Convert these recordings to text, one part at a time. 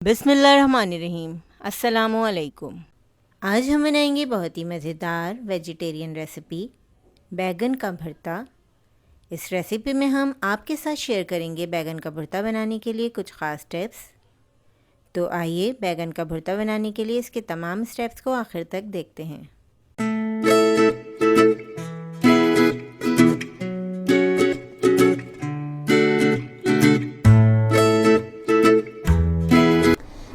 बिस्मिल्लाहिर्रहमानिर्रहीम। अस्सलामुअलैकुम। आज हम बनाएंगे बहुत ही मज़ेदार वेजिटेरियन रेसिपी बैगन का भरता। इस रेसिपी में हम आपके साथ शेयर करेंगे बैगन का भरता बनाने के लिए कुछ ख़ास टिप्स। तो आइए बैगन का भरता बनाने के लिए इसके तमाम स्टेप्स को आखिर तक देखते हैं।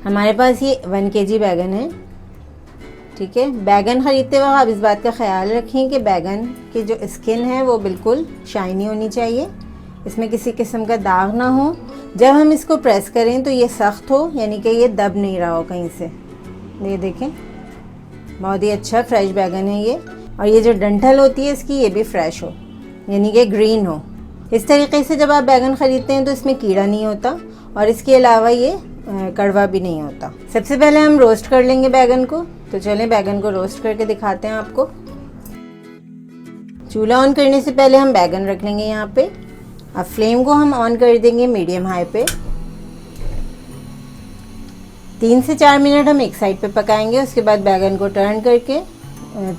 हमारे पास ये 1 kg बैगन है। ठीक है, बैगन ख़रीदते वक्त आप इस बात का ख्याल रखें कि बैगन की जो स्किन है वो बिल्कुल शाइनी होनी चाहिए, इसमें किसी किस्म का दाग ना हो। जब हम इसको प्रेस करें तो ये सख्त हो, यानी कि ये दब नहीं रहा हो कहीं से। ये देखें, बहुत ही अच्छा फ्रेश बैगन है ये। और ये जो डंठल होती है इसकी, ये भी फ्रेश हो, यानी कि ग्रीन हो। इस तरीके से जब आप बैगन ख़रीदते हैं तो इसमें कीड़ा नहीं होता और इसके अलावा ये कड़वा भी नहीं होता। सबसे पहले हम रोस्ट कर लेंगे बैगन को। तो चलें बैगन को रोस्ट करके दिखाते हैं आपको। चूल्हा ऑन करने से पहले हम बैगन रख लेंगे यहाँ पे। अब फ्लेम को हम ऑन कर देंगे मीडियम हाई पे। 3 से 4 मिनट हम एक साइड पे पकाएंगे, उसके बाद बैगन को टर्न करके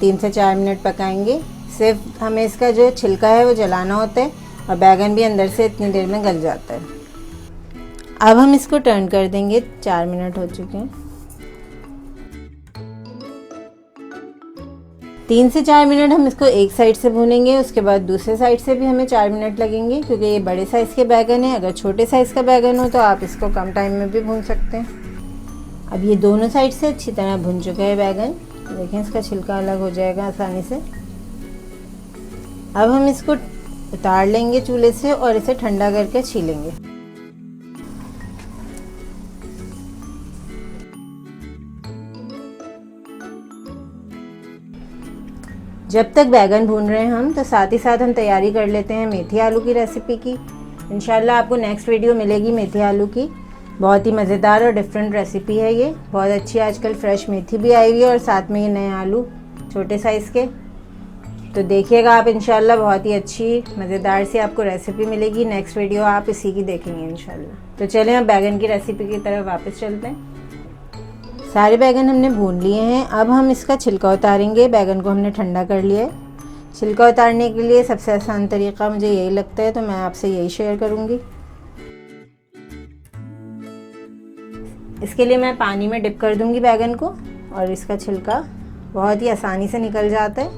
3 से 4 मिनट पकाएंगे। सिर्फ हमें इसका जो छिलका है वो जलाना होता है और बैगन भी अंदर से इतनी देर में गल जाता है। अब हम इसको टर्न कर देंगे। 4 मिनट हो चुके हैं। 3 से 4 मिनट हम इसको एक साइड से भूनेंगे, उसके बाद दूसरे साइड से भी हमें 4 मिनट लगेंगे, क्योंकि ये बड़े साइज़ के बैगन है। अगर छोटे साइज़ का बैगन हो तो आप इसको कम टाइम में भी भून सकते हैं। अब ये दोनों साइड से अच्छी तरह भुन चुका है बैगन। देखें, इसका छिलका अलग हो जाएगा आसानी से। अब हम इसको उतार लेंगे चूल्हे से और इसे ठंडा करके छीलेंगे। जब तक बैगन भून रहे हैं हम, तो साथ ही साथ हम तैयारी कर लेते हैं मेथी आलू की रेसिपी की। इंशाल्लाह आपको नेक्स्ट वीडियो मिलेगी मेथी आलू की। बहुत ही मज़ेदार और डिफरेंट रेसिपी है ये। बहुत अच्छी आजकल फ्रेश मेथी भी आई हुई है और साथ में ये नए आलू छोटे साइज़ के। तो देखिएगा आप, इंशाल्लाह बहुत ही अच्छी मज़ेदार सी आपको रेसिपी मिलेगी। नेक्स्ट वीडियो आप इसी की देखेंगे इंशाल्लाह। तो चलें अब बैगन की रेसिपी की तरफ वापस चलते हैं। सारे बैगन हमने भून लिए हैं। अब हम इसका छिलका उतारेंगे। बैगन को हमने ठंडा कर लिया है। छिलका उतारने के लिए सबसे आसान तरीका मुझे यही लगता है, तो मैं आपसे यही शेयर करूंगी। इसके लिए मैं पानी में डिप कर दूंगी बैगन को और इसका छिलका बहुत ही आसानी से निकल जाता है।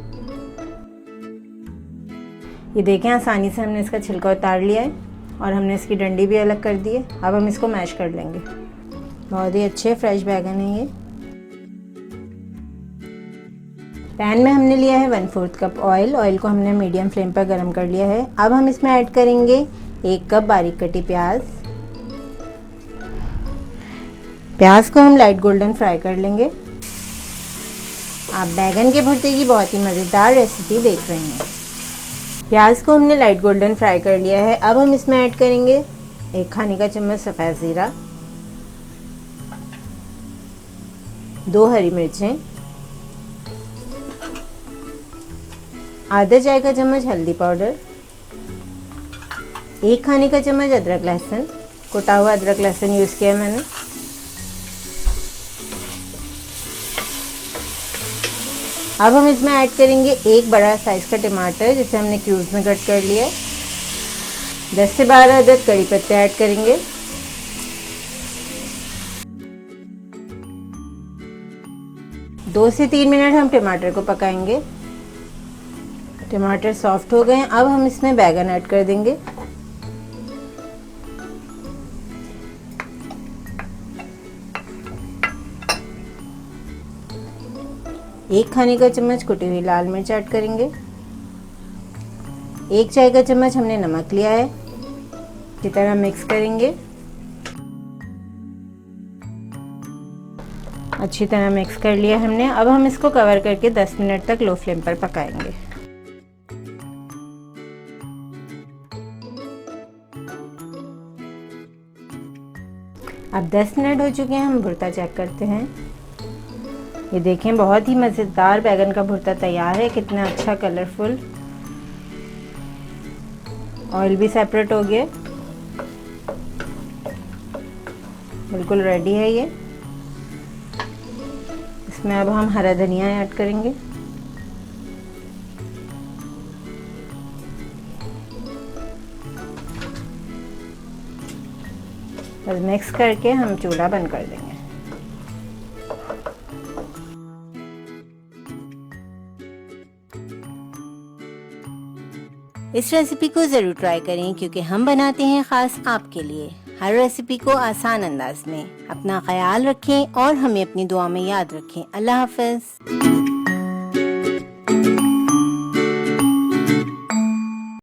ये देखें, आसानी से हमने इसका छिलका उतार लिया है और हमने इसकी डंडी भी अलग कर दी है। अब हम इसको मैश कर लेंगे। बहुत ही अच्छे फ्रेश बैगन है ये। पैन में हमने लिया है 1/4 कप ऑयल। ऑयल को हमने मीडियम फ्लेम पर गर्म कर लिया है। अब हम इसमें ऐड करेंगे 1 कप बारीक कटी प्याज। प्याज को हम लाइट गोल्डन फ्राई कर लेंगे। आप बैगन के भरते की बहुत ही मज़ेदार रेसिपी देख रहे हैं। प्याज को हमने लाइट गोल्डन फ्राई कर लिया है। अब हम इसमें ऐड करेंगे 1 खाने का चम्मच सफ़ेद ज़ीरा, 2 हरी मिर्चें, आधा चाय का चम्मच हल्दी पाउडर, 1 खाने का चम्मच अदरक लहसुन, कुटा हुआ अदरक लहसुन यूज़ किया मैंने। अब हम इसमें ऐड करेंगे 1 बड़ा साइज़ का टमाटर, जिसे हमने क्यूब्स में कट कर लिया है। 10 से 12 अदद कड़ी पत्ते ऐड करेंगे। दो से 3 मिनट हम टमाटर को पकाएंगे। टमाटर सॉफ्ट हो गए। अब हम इसमें बैगन ऐड कर देंगे। एक खाने का चम्मच कुटी हुई लाल मिर्च ऐड करेंगे। 1 चाय का चम्मच हमने नमक लिया है। इसी तरह मिक्स करेंगे। अच्छी तरह मिक्स कर लिया हमने। अब हम इसको कवर करके 10 मिनट तक लो फ्लेम पर पकाएंगे। अब 10 मिनट हो चुके हैं। हम भुर्ता चेक करते हैं। ये देखें, बहुत ही मज़ेदार बैगन का भुर्ता तैयार है। कितना अच्छा कलरफुल, ऑयल भी सेपरेट हो गया। बिल्कुल रेडी है ये। इसमें अब हम हरा धनिया ऐड करेंगे। बस मिक्स करके हम चूल्हा बंद कर देंगे। इस रेसिपी को ज़रूर ट्राई करें क्योंकि हम बनाते हैं ख़ास आपके लिए, हर रेसिपी को आसान अंदाज में। अपना ख्याल रखें और हमें अपनी दुआ में याद रखें। अल्लाह हाफ़िज़।